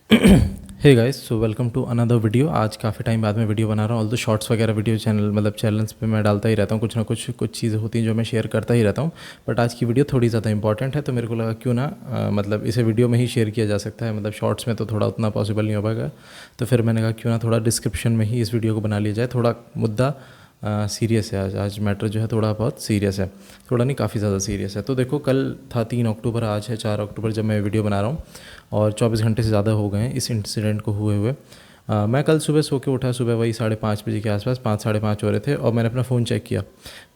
Hey guys, so welcome to another video. आज काफ़ी time बाद मैं वीडियो बना रहा हूँ। ऑल द शॉर्ट्स वगैरह वीडियो चैनल मतलब चैनल्स पे मैं डालता ही रहता हूँ, कुछ ना कुछ चीज़ें होती हैं जो मैं शेयर करता ही रहता हूँ। बट आज की वीडियो थोड़ी ज़्यादा इंपॉर्टेंट है, तो मेरे को लगा क्यों ना मतलब इसे वीडियो में ही शेयर किया जा सकता है। मतलब शॉर्ट्स में तो थोड़ा उतना पॉसिबल नहीं हो पाएगा, तो फिर मैंने कहा क्यों ना थोड़ा डिस्क्रिप्शन में ही इस वीडियो को बना लिया जाए। थोड़ा मुद्दा सीरियस है। आज मैटर जो है थोड़ा बहुत सीरियस है, थोड़ा नहीं काफ़ी ज़्यादा सीरियस है। तो देखो, कल था 3 अक्टूबर, आज है 4 अक्टूबर जब मैं वीडियो बना रहा हूँ, और 24 घंटे से ज़्यादा हो गए हैं इस इंसिडेंट को हुए हुए। मैं कल सुबह सो के उठा, सुबह वही 5:30 बजे के आसपास, 5 साढ़े 5 हो रहे थे, और मैंने अपना फ़ोन चेक किया।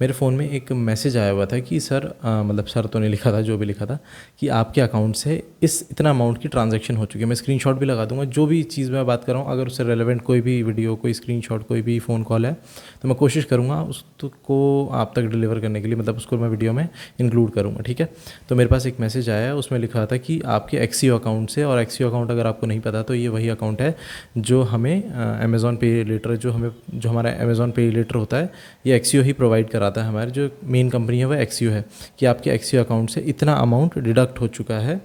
मेरे फ़ोन में एक मैसेज आया हुआ था कि सर, मतलब सर तो नहीं लिखा था, जो भी लिखा था कि आपके अकाउंट से इस इतना अमाउंट की ट्रांजैक्शन हो चुकी है। मैं स्क्रीनशॉट भी लगा दूंगा, जो भी चीज़ मैं बात कर रहा हूँ, अगर उससे रेलेवेंट कोई भी वीडियो, कोई स्क्रीनशॉट, कोई भी फ़ोन कॉल है, तो मैं कोशिश करूँगा उसको आप तक डिलीवर करने के लिए, मतलब उसको मैं वीडियो में इंक्लूड करूँगा, ठीक है। तो मेरे पास एक मैसेज आया है, उसमें लिखा था कि आपके एक्सियो अकाउंट से, और एक्सियो अकाउंट अगर आपको नहीं पता तो ये वही अकाउंट है जो हमें अमेज़ॉन पे लेटर, जो हमारा अमेज़ॉन पे लेटर होता है, ये एक्सियो ही प्रोवाइड कराता है। हमारी जो मेन कंपनी है वो एक्सियो है, कि आपके एक्सियो अकाउंट से इतना अमाउंट डिडक्ट हो चुका है।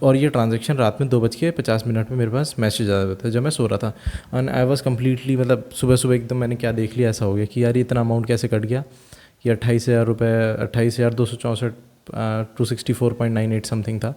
और ये ट्रांजैक्शन रात में 2:50 में मेरे पास मैसेज आया था जब मैं सो रहा था। एंड आई वॉज कम्प्लीटली, मतलब सुबह सुबह एकदम मैंने क्या देख लिया, ऐसा हो गया कि यार ये इतना अमाउंट कैसे कट गया, कि 28,000 रुपये, 28,264 264.98 समथिंग था,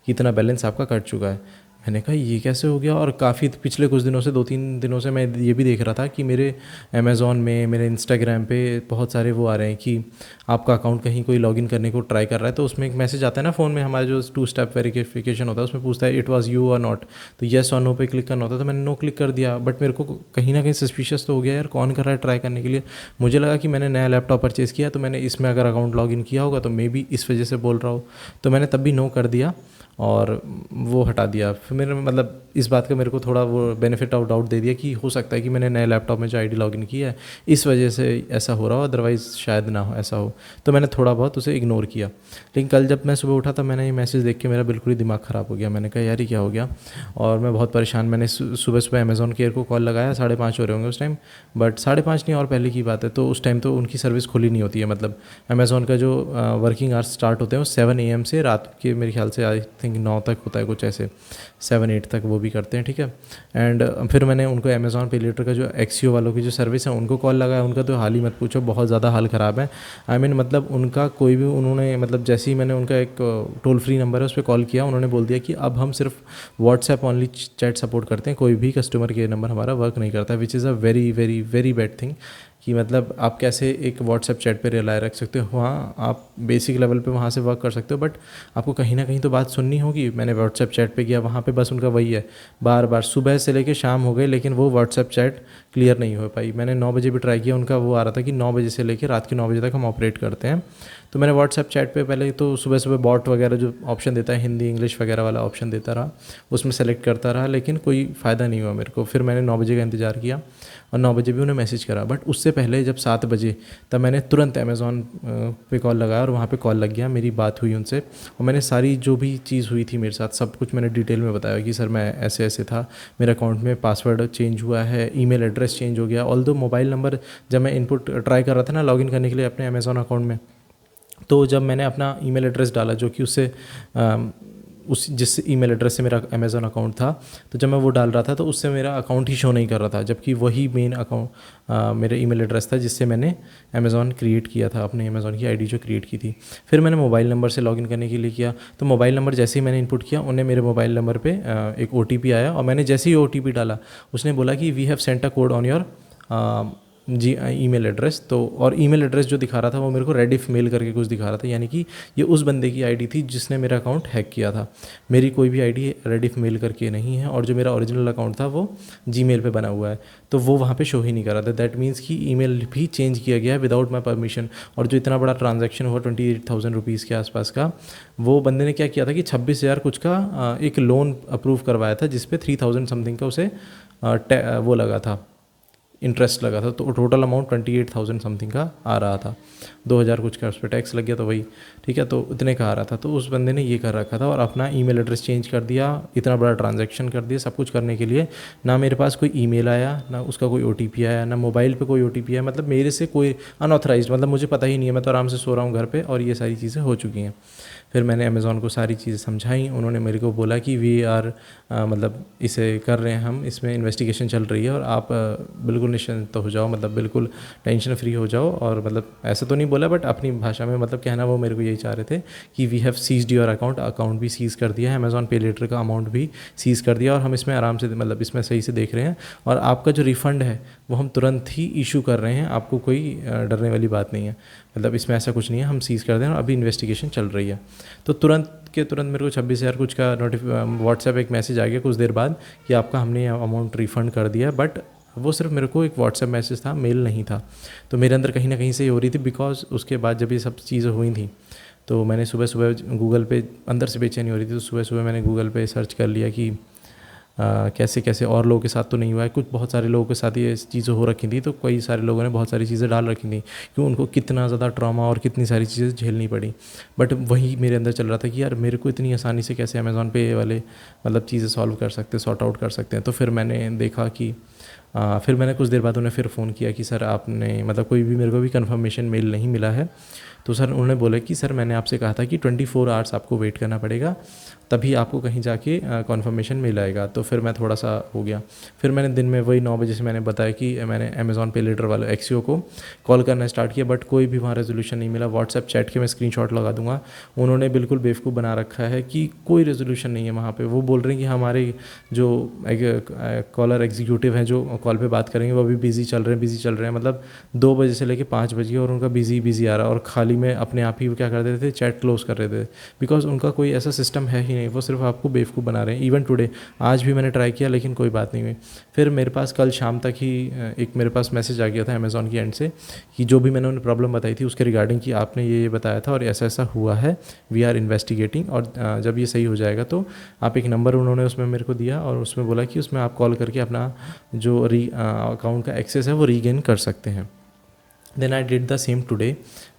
कि इतना बैलेंस आपका कट चुका है। मैंने कहा ये कैसे हो गया। और काफ़ी पिछले कुछ दिनों से, 2-3 दिनों से मैं ये भी देख रहा था कि मेरे अमेज़ॉन में, मेरे इंस्टाग्राम पे बहुत सारे वो आ रहे हैं कि आपका अकाउंट कहीं कोई लॉगिन करने को ट्राई कर रहा है, तो उसमें एक मैसेज आता है ना फ़ोन में, हमारा जो 2 स्टेप वेरिफिकेशन होता है, उसमें पूछता है इट वाज यू और नॉट, तो येस और नो पे क्लिक करना होता है। तो मैंने नो क्लिक कर दिया, बट मेरे को कहीं ना कहीं सस्पिशियस तो हो गया, यार कौन कर रहा है ट्राई करने के लिए। मुझे लगा कि मैंने नया लैपटॉप परचेज़ किया, तो मैंने इसमें अगर अकाउंट लॉगिन किया होगा तो मे बी इस वजह से बोल रहा हो। तो मैंने तब भी नो कर दिया और वो हटा दिया। फिर मेरे मतलब इस बात का मेरे को थोड़ा वो बेनिफिट ऑफ डाउट दे दिया कि हो सकता है कि मैंने नए लैपटॉप में जो आईडी लॉगिन की है इस वजह से ऐसा हो रहा हो, अदरवाइज़ शायद ना हो ऐसा हो। तो मैंने थोड़ा बहुत उसे इग्नोर किया। लेकिन कल जब मैं सुबह उठा, तब मैंने ये मैसेज देख के मेरा बिल्कुल ही दिमाग ख़राब हो गया। मैंने कहा यार ये क्या हो गया, और मैं बहुत परेशान। मैंने सुबह सुबह अमेज़ॉन केयर को कॉल लगाया, 5:30 हो रहे होंगे उस टाइम, बट 5:30 नहीं और पहले की बात है। तो उस टाइम तो उनकी सर्विस खुली नहीं होती है, मतलब अमेज़ॉन का जो वर्किंग आवर्स स्टार्ट होते हैं वो 7 AM से रात के मेरे ख्याल से आई थिंक 9 तक होता है, कुछ ऐसे 7-8 तक वो भी करते हैं, ठीक है। एंड फिर मैंने उनको अमेज़ॉन पे लेटर का जो एक्सियो वालों की जो सर्विस है उनको कॉल लगाया। उनका तो हाल ही मत पूछो, बहुत ज़्यादा हाल ख़राब है। आई मीन मतलब उनका कोई भी, उन्होंने मतलब जैसे ही मैंने उनका एक टोल फ्री नंबर है उस पर कॉल किया, उन्होंने बोल दिया कि अब हम सिर्फ व्हाट्सएप ऑनली चैट सपोर्ट करते हैं, कोई भी कस्टमर केयर नंबर हमारा वर्क नहीं करता, which is a very very very bad thing. कि मतलब आप कैसे एक व्हाट्सएप चैट पे रिलाय रख सकते हो। हाँ, आप बेसिक लेवल पे वहाँ से वर्क कर सकते हो, बट आपको कहीं ना कहीं तो बात सुननी होगी। मैंने व्हाट्सएप चैट पे किया, वहाँ पे बस उनका वही है, बार बार सुबह से लेके शाम हो गई, लेकिन वो व्हाट्सएप चैट क्लियर नहीं हो पाई। मैंने 9 बजे भी ट्राई किया, उनका वो आ रहा था कि 9 बजे से लेकर रात के 9 बजे तक हम ऑपरेट करते हैं। तो मैंने व्हाट्सएप चैट पे पहले तो सुबह सुबह बॉट वगैरह जो ऑप्शन देता है, हिंदी इंग्लिश वगैरह वाला ऑप्शन देता रहा, उसमें सेलेक्ट करता रहा, लेकिन कोई फ़ायदा नहीं हुआ मेरे को। फिर मैंने 9 बजे का इंतज़ार किया, और 9 बजे भी उन्हें मैसेज करा। बट उससे पहले जब 7 बजे, तब मैंने तुरंत अमेज़ॉन पे कॉल लगाया, और वहाँ पे कॉल लग गया, मेरी बात हुई उनसे, और मैंने सारी जो भी चीज़ हुई थी मेरे साथ सब कुछ मैंने डिटेल में बताया कि सर मैं ऐसे ऐसे था, मेरे अकाउंट में पासवर्ड चेंज हुआ है, ईमेल एड्रेस चेंज हो गया। ऑल्दो मोबाइल नंबर जब मैं इनपुट ट्राई कर रहा था ना लॉगिन करने के लिए अपने अमेज़ॉन अकाउंट में, तो जब मैंने अपना ईमेल एड्रेस डाला, जो कि उससे उस जिस ईमेल एड्रेस से मेरा अमेज़ॉन अकाउंट था, तो जब मैं वो डाल रहा था तो उससे मेरा अकाउंट ही शो नहीं कर रहा था, जबकि वही मेन अकाउंट मेरा ईमेल एड्रेस था जिससे मैंने अमेज़ॉन क्रिएट किया था, अपने अमेज़ॉन की आईडी जो क्रिएट की थी। फिर मैंने मोबाइल नंबर से लॉगिन करने के लिए किया, तो मोबाइल नंबर जैसे ही मैंने इनपुट किया, उन्हें मेरे मोबाइल नंबर पे एक OTP आया, और मैंने जैसे ही OTP डाला, उसने बोला कि we have sent a code on your G email address. तो और ईमेल एड्रेस जो दिखा रहा था वो मेरे को रेडिफ मेल करके कुछ दिखा रहा था, यानी कि ये उस बंदे की आईडी थी जिसने मेरा अकाउंट हैक किया था। मेरी कोई भी आईडी रेडिफ मेल करके नहीं है, और जो मेरा ओरिजिनल अकाउंट था वो जीमेल पे बना हुआ है, तो वो वहाँ पे शो ही नहीं कर रहा था। दैट मीन्स कि ईमेल भी चेंज किया गया है विदाउट माई परमिशन। और जो इतना बड़ा ट्रांजैक्शन हुआ 28,000 रुपीज़ के आसपास का, वो बंदे ने क्या किया था कि 26,000 कुछ का एक लोन अप्रूव करवाया था, जिसपे 3,000 समथिंग का उसे वो लगा था, इंटरेस्ट लगा था। तो टोटल अमाउंट 28,000 समथिंग का आ रहा था, 2,000 कुछ का उस पर टैक्स लग गया, तो वही ठीक है, तो उतने का आ रहा था। तो उस बंदे ने ये कर रखा था, और अपना ईमेल एड्रेस चेंज कर दिया, इतना बड़ा ट्रांजैक्शन कर दिया। सब कुछ करने के लिए ना मेरे पास कोई ईमेल आया, ना उसका कोई OTP आया, ना मोबाइल पे कोई OTP आया, मतलब मेरे से कोई अनऑथराइज्ड, मतलब मुझे पता ही नहीं है, मैं तो आराम से सो रहा हूँ घर पे, और ये सारी चीज़ें हो चुकी हैं। फिर मैंने अमेज़ॉन को सारी चीज़ें समझाई, उन्होंने मेरे को बोला कि वी आर मतलब इसे कर रहे हैं हम, इसमें इन्वेस्टिगेशन चल रही है और आप बिल्कुल निश्चिंत हो जाओ, मतलब बिल्कुल टेंशन फ्री हो जाओ। और मतलब ऐसा तो नहीं बोला बट अपनी भाषा में मतलब कहना वो मेरे को यही चाह रहे थे कि we have seized your account भी सीज़ कर दिया है, अमेज़ॉन पे लेटर का अमाउंट भी सीज़ कर दिया और हम इसमें आराम से मतलब इसमें सही से देख रहे हैं और आपका जो रिफ़ंड है वो हम तुरंत ही इशू कर रहे हैं, आपको कोई डरने वाली बात नहीं है, मतलब इसमें ऐसा कुछ नहीं है, हम सीज़ कर दें और अभी इन्वेस्टिगेशन चल रही है। तो तुरंत के तुरंत मेरे को 26,000 कुछ का व्हाट्सएप एक मैसेज आ गया कुछ देर बाद कि आपका हमने अमाउंट रिफ़ंड कर दिया है, बट वो सिर्फ मेरे को एक व्हाट्सएप मैसेज था, मेल नहीं था। तो मेरे अंदर कहीं ना कहीं से ये हो रही थी, बिकॉज उसके बाद जब ये सब चीज़ें हुई थी तो मैंने सुबह सुबह गूगल पे अंदर से बेचैनी हो रही थी, तो सुबह सुबह मैंने गूगल पे सर्च कर लिया कि कैसे कैसे और लोगों के साथ तो नहीं हुआ है, कुछ बहुत सारे लोगों के साथ ये चीज़ें हो रखी थी, तो कई सारे लोगों ने बहुत सारी चीज़ें डाल रखी थी कि उनको कितना ज़्यादा ट्रॉमा और कितनी सारी चीज़ें झेलनी पड़ी। बट वही मेरे अंदर चल रहा था कि यार मेरे को इतनी आसानी से कैसे अमेज़ॉन पे ये वाले मतलब चीज़ें सॉल्व कर सकते, सॉर्ट आउट कर सकते हैं। तो फिर मैंने देखा कि फिर मैंने कुछ देर बाद उन्हें फिर फ़ोन किया कि सर आपने मतलब कोई भी मेरे को भी कंफर्मेशन मेल नहीं मिला है। तो सर उन्होंने बोला कि सर मैंने आपसे कहा था कि 24 आवर्स आपको वेट करना पड़ेगा, तभी आपको कहीं जाके कन्फर्मेशन मिल आएगा। तो फिर मैं थोड़ा सा हो गया। फिर मैंने दिन में वही 9 बजे से मैंने बताया कि मैंने अमेज़ॉन पे लेटर वाले एक्सियो को कॉल करना स्टार्ट किया, बट कोई भी वहाँ रेजोल्यूशन नहीं मिला। व्हाट्सएप चैट के मैं स्क्रीनशॉट लगा दूंगा, उन्होंने बिल्कुल बेवकूफ़ बना रखा है कि कोई रेजोल्यूशन नहीं है वहाँ पर। वो बोल रहे हैं कि हमारे जो कॉलर एग्जीक्यूटिव हैं जो कॉल पर बात करेंगे वो अभी बिज़ी चल रहे हैं, मतलब 2 बजे से लेकर 5 बजे और उनका बिज़ी आ रहा है, और खाली में अपने आप ही वो क्या कर देते थे, चैट क्लोज कर रहे थे, बिकॉज उनका कोई ऐसा सिस्टम है ही नहीं, वो सिर्फ आपको बेवकूफ़ बना रहे हैं। इवन टुडे आज भी मैंने ट्राई किया लेकिन कोई बात नहीं हुई। फिर मेरे पास कल शाम तक ही एक मेरे पास मैसेज आ गया था अमेज़ॉन की एंड से कि जो भी मैंने उन्हें प्रॉब्लम बताई थी उसके रिगार्डिंग कि आपने ये बताया था और ऐसा ऐसा हुआ है, वी आर इन्वेस्टिगेटिंग, और जब ये सही हो जाएगा तो आप एक नंबर उन्होंने उसमें मेरे को दिया और उसमें बोला कि उसमें आप कॉल करके अपना जो अकाउंट का एक्सेस है वो रीगेन कर सकते हैं। Then I did the same today,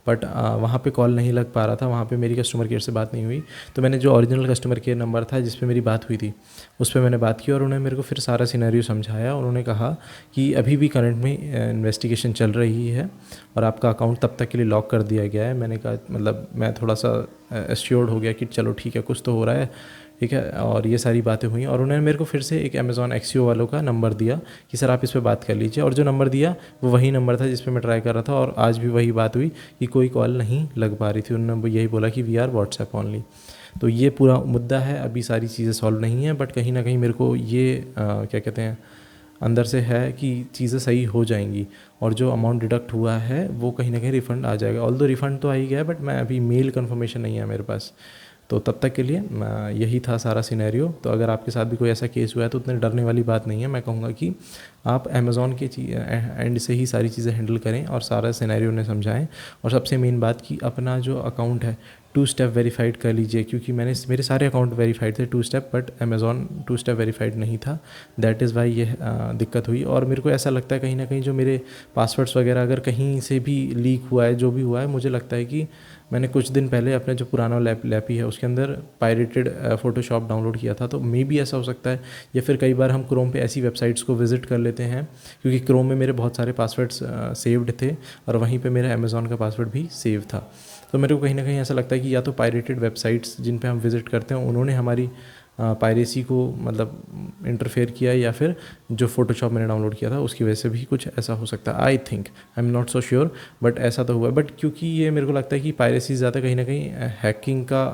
but वहाँ पे कॉल नहीं लग पा रहा था, वहाँ पे मेरी कस्टमर केयर से बात नहीं हुई। तो मैंने जो ओरिजिनल कस्टमर केयर नंबर था जिस पे मेरी बात हुई थी उस पर मैंने बात की और उन्होंने मेरे को फिर सारा सिनेरियो समझाया। उन्होंने कहा कि अभी भी करंट में इन्वेस्टिगेशन चल रही है और आपका अकाउंट तब तक के लिए लॉक कर दिया गया है। मैंने कहा मतलब मैं थोड़ा सा एश्योर्ड हो गया कि चलो ठीक है कुछ तो हो रहा है, ठीक है। और ये सारी बातें हुई और उन्होंने मेरे को फिर से एक अमेज़ॉन एक्सियो वालों का नंबर दिया कि सर आप इस पर बात कर लीजिए, और जो नंबर दिया वो वही नंबर था जिस पे मैं ट्राई कर रहा था, और आज भी वही बात हुई कि कोई कॉल नहीं लग पा रही थी। उन्होंने यही बोला कि वी आर व्हाट्सएप ऑनली। तो ये पूरा मुद्दा है, अभी सारी चीज़ें सॉल्व नहीं है, बट कहीं ना कहीं मेरे को ये क्या कहते हैं अंदर से है कि चीज़ें सही हो जाएंगी और जो अमाउंट डिडक्ट हुआ है वो कहीं ना कहीं रिफ़ंड आ जाएगा। ऑल्दो रिफ़ंड तो आ ही गया है, बट मैं अभी मेल कन्फर्मेशन नहीं है मेरे पास। तो तब तक के लिए यही था सारा सिनेरियो। तो अगर आपके साथ भी कोई ऐसा केस हुआ है तो उतने डरने वाली बात नहीं है। मैं कहूँगा कि आप अमेज़ॉन के एंड से ही सारी चीज़ें हैंडल करें और सारा सिनेरियो उन्हें समझाएं। और सबसे मेन बात कि अपना जो अकाउंट है 2 स्टेप वेरीफाइड कर लीजिए, क्योंकि मेरे सारे अकाउंट वेरीफाइड थे 2 step, but Amazon 2 step verified नहीं था। दैट इज़ वाई ये दिक्कत हुई। और मेरे को ऐसा लगता है कहीं ना कहीं जो मेरे पासवर्ड्स वगैरह अगर कहीं से भी लीक हुआ है, जो भी हुआ है, मुझे लगता है कि मैंने कुछ दिन पहले अपने जो पुराना लैपी है उसके अंदर पायरेटेड फ़ोटोशॉप डाउनलोड किया था, तो मे बी ऐसा हो सकता है। या फिर कई बार हम क्रोम पे ऐसी वेबसाइट्स को विज़िट कर लेते हैं, क्योंकि क्रोम में मेरे बहुत सारे पासवर्ड्स सेव्ड थे और वहीं पे मेरा अमेज़ॉन का पासवर्ड भी सेव था। तो मेरे को कहीं ना कहीं ऐसा लगता है कि या तो पायरेटेड वेबसाइट्स जिन पे हम विज़िट करते हैं उन्होंने हमारी पायरेसी को मतलब इंटरफेयर किया, या फिर जो फ़ोटोशॉप मैंने डाउनलोड किया था उसकी वजह से भी कुछ ऐसा हो सकता है। I think, I am not so sure, but ऐसा तो हुआ है। बट क्योंकि ये मेरे को लगता है कि पायरेसी ज़्यादा कहीं ना कहीं हैकिंग का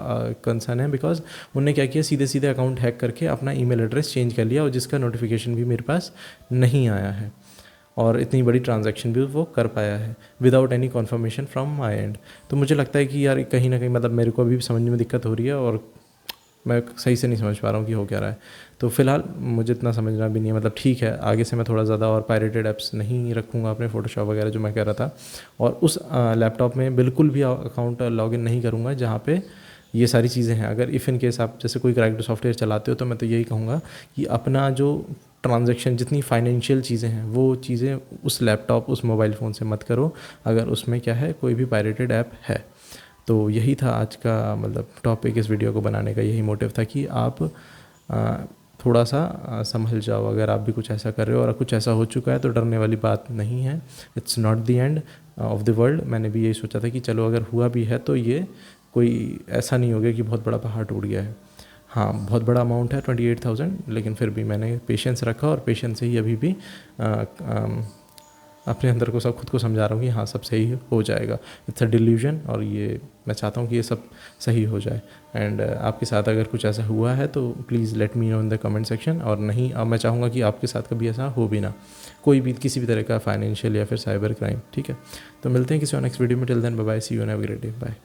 कंसर्न है, बिकॉज उन्होंने क्या किया, सीधे सीधे अकाउंट हैक करके अपना ईमेल एड्रेस चेंज कर लिया और जिसका नोटिफिकेशन भी मेरे पास नहीं आया है, और इतनी बड़ी ट्रांजैक्शन भी वो कर पाया है without any conformation from my and. तो मुझे लगता है कि यार कहीं ना कहीं मतलब मेरे को अभी समझने में दिक्कत हो रही है और मैं सही से नहीं समझ पा रहा हूँ कि हो क्या रहा है। तो फिलहाल मुझे इतना समझना भी नहीं है, मतलब ठीक है आगे से मैं थोड़ा ज़्यादा और पायरेटेड ऐप्स नहीं रखूँगा अपने फ़ोटोशॉप वगैरह जो मैं कह रहा था, और उस लैपटॉप में बिल्कुल भी अकाउंट लॉगिन नहीं करूँगा जहाँ पे ये सारी चीज़ें हैं। अगर इफ़ इन केस आप जैसे कोई क्रैक्ड सॉफ्टवेयर चलाते हो तो मैं तो यही कहूँगा कि अपना जो ट्रांजैक्शन जितनी फाइनेंशियल चीज़ें हैं वो चीज़ें उस लैपटॉप उस मोबाइल फ़ोन से मत करो, अगर उसमें क्या है कोई भी पायरेटेड ऐप है। तो यही था आज का मतलब टॉपिक इस वीडियो को बनाने का, यही मोटिव था कि आप थोड़ा सा संभल जाओ। अगर आप भी कुछ ऐसा कर रहे हो और कुछ ऐसा हो चुका है तो डरने वाली बात नहीं है, it's not the end of the world. मैंने भी यही सोचा था कि चलो अगर हुआ भी है तो ये कोई ऐसा नहीं हो गया कि बहुत बड़ा पहाड़ टूट गया है। हाँ, बहुत बड़ा अमाउंट है 28,000, लेकिन फिर भी मैंने पेशेंस रखा और पेशेंस से ही अभी भी अपने अंदर को सब खुद को समझा रहा हूँ कि हाँ सब सही हो जाएगा। इट्स अ डिल्यूजन, और ये मैं चाहता हूँ कि ये सब सही हो जाए। एंड आपके साथ अगर कुछ ऐसा हुआ है तो please let me know in the comment section. और नहीं, अब मैं चाहूँगा कि आपके साथ कभी ऐसा हो भी ना, कोई भी किसी भी तरह का फाइनेंशियल या फिर साइबर क्राइम। ठीक है, तो मिलते हैं किसी और नेक्स्ट वीडियो में। Till then bye bye, see you and have a great day, bye.